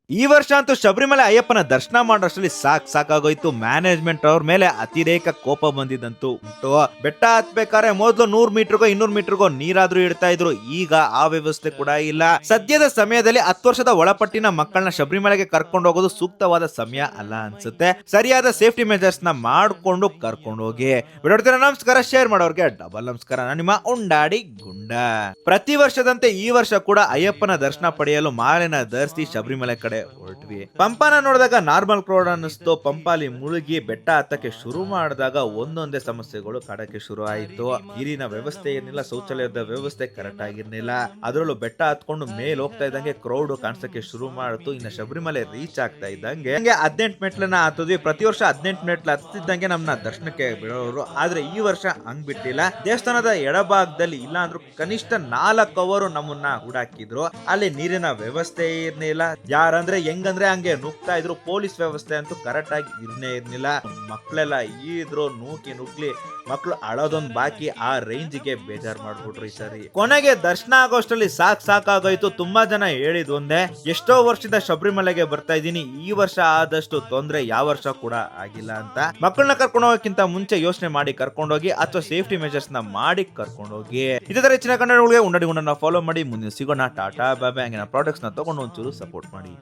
ಈ ವರ್ಷ ಅಂತೂ ಶಬರಿಮಲೆ ಅಯ್ಯಪ್ಪನ ದರ್ಶನ ಮಾಡೋಷ್ಟರಲ್ಲಿ ಸಾಕಾಗೋಯ್ತು. ಮ್ಯಾನೇಜ್ಮೆಂಟ್ ಅವ್ರ ಮೇಲೆ ಅತಿರೇಕ ಕೋಪ ಬಂದಿದ್ದಂತೂ ಉಂಟು. ಬೆಟ್ಟ ಹತ್ಬೇಕಾದ್ರೆ ಮೊದಲು 100 ಮೀಟರ್ಗೋ 200 ಮೀಟರ್ಗೋ ನೀರಾದ್ರೂ ಇಡ್ತಾ ಇದ್ರು. ಈಗ ಆ ವ್ಯವಸ್ಥೆ ಕೂಡ ಇಲ್ಲ. ಸದ್ಯದ ಸಮಯದಲ್ಲಿ 10 ವರ್ಷದ ಒಳಪಟ್ಟಿನ ಮಕ್ಕಳನ್ನ ಶಬರಿಮಲೆಗೆ ಕರ್ಕೊಂಡು ಹೋಗೋದು ಸೂಕ್ತವಾದ ಸಮಯ ಅಲ್ಲ ಅನ್ಸುತ್ತೆ. ಸರಿಯಾದ ಸೇಫ್ಟಿ ಮೆಜರ್ಸ್ ನ ಮಾಡ್ಕೊಂಡು ಕರ್ಕೊಂಡು ಹೋಗಿ. ಬಿಡೋಡ್ತೀರ. ನಮಸ್ಕಾರ. ಶೇರ್ ಮಾಡೋರ್ಗೆ ಡಬಲ್ ನಮಸ್ಕಾರ. ನಾನು ನಿಮ್ಮ ಉಂಡಾಡಿ ಗುಂಡ. ಪ್ರತಿ ವರ್ಷದಂತೆ ಈ ವರ್ಷ ಕೂಡ ಅಯ್ಯಪ್ಪನ ದರ್ಶನ ಪಡೆಯಲು ಮಾಲೆನ ಧರಿಸಿ ಶಬರಿಮಲೆ ಕಡೆ ಹೊರಟ್ವಿ. ಪಂಪಾನ ನೋಡಿದಾಗ ನಾರ್ಮಲ್ ಕ್ರೌಡ್ ಅನ್ನಿಸ್ತು. ಪಂಪಾಲಿ ಮುಳುಗಿ ಬೆಟ್ಟ ಹತ್ತಕ್ಕೆ ಶುರು ಮಾಡಿದಾಗ ಒಂದೊಂದೇ ಸಮಸ್ಯೆಗಳು ಕಾಡಕ್ಕೆ ಶುರು ಆಯಿತು. ನೀರಿನ ವ್ಯವಸ್ಥೆ ಏನಿಲ್ಲ, ಶೌಚಾಲಯದ ವ್ಯವಸ್ಥೆ ಕರೆಕ್ಟ್ ಆಗಿರ್ಲಿಲ್ಲ. ಅದರಲ್ಲೂ ಬೆಟ್ಟ ಹತ್ಕೊಂಡು ಮೇಲ್ ಹೋಗ್ತಾ ಇದ್ದಂಗೆ ಕ್ರೌಡ್ ಕಾಣಿಸಕ್ಕೆ ಶುರು ಮಾಡಿತು. ಇನ್ನು ಶಬರಿಮಲೆ ರೀಚ್ ಆಗ್ತಾ ಇದ್ದಂಗೆ 18 ಮೆಟ್ಲನ್ನ ಹತ್ತಿದ್ವಿ. ಪ್ರತಿ ವರ್ಷ 18 ಮೆಟ್ಲು ಹತ್ತಿದ್ದಂಗೆ ನಮ್ಮನ್ನ ದರ್ಶನಕ್ಕೆ ಬಿಡೋರು. ಆದ್ರೆ ಈ ವರ್ಷ ಹಂಗ್ ಬಿಟ್ಟಿಲ್ಲ. ದೇವಸ್ಥಾನದ ಎಡಭಾಗದಲ್ಲಿ ಇಲ್ಲ ಅಂದ್ರೂ ಕನಿಷ್ಠ 4 ಅವರು ನಮ್ಮನ್ನ ಹೂಡಾಕಿದ್ರು. ಅಲ್ಲಿ ನೀರಿನ ವ್ಯವಸ್ಥೆ ಇರ್ಲಿಲ್ಲ. ಯಾರಂದ್ರೆ ಹೆಂಗಂದ್ರೆ ಹಂಗೆ ನುಗ್ತಾ ಇದ್ರು. ಪೊಲೀಸ್ ವ್ಯವಸ್ಥೆ ಅಂತೂ ಕರೆಕ್ಟ್ ಆಗಿ ಇರ್ಲಿಲ್ಲ. ಮಕ್ಳೆಲ್ಲ ಇದ್ರು ನುಗ್ಲಿ ಮಕ್ಳು ಅಳೋದೊಂದು ಬಾಕಿ. ಆ ರೇಂಜ್ಗೆ ಬೇಜಾರ್ ಮಾಡ್ಬಿಟ್ರು ಈ ಸರಿ. ಕೊನೆಗೆ ದರ್ಶನ ಆಗೋಷ್ಟರಲ್ಲಿ ಸಾಕಾಗೋಯ್ತು. ತುಂಬಾ ಜನ ಹೇಳಿದ್ ಒಂದೇ, ಎಷ್ಟೋ ವರ್ಷದಿಂದ ಶಬರಿಮಲೆಗೆ ಬರ್ತಾ ಇದ್ದೀನಿ, ಈ ವರ್ಷ ಆದಷ್ಟು ತೊಂದ್ರೆ ಯಾವ ವರ್ಷ ಕೂಡ ಆಗಿಲ್ಲ ಅಂತ. ಮಕ್ಕಳನ್ನ ಕರ್ಕೊಂಡು ಹೋಗೋಕ್ಕಿಂತ ಮುಂಚೆ ಯೋಚನೆ ಮಾಡಿ ಕರ್ಕೊಂಡೋಗಿ ಅಥವಾ ಸೇಫ್ಟಿ ಮೆಜರ್ಸ್ ನ ಮಾಡಿ ಕರ್ಕೊಂಡೋಗಿ. ಇದೇ ತರ ಹೆಚ್ಚಿನ ಕನ್ನಡಗಳಿಗೆ ಉಂಡಡಿ ಗುಂಡನ್ನ ಫಾಲೋ ಮಾಡಿ. ಮುಂದೆ ಸಿಗೋಣ. ಟಾಟಾ ಬಾಬಾ. ಹಂಗೆ ಪ್ರಾಡಕ್ಟ್ಸ್ ನ ತಗೊಂಡು ಒಂಚೂರು ಸಪೋರ್ಟ್ ಮಾಡಿ.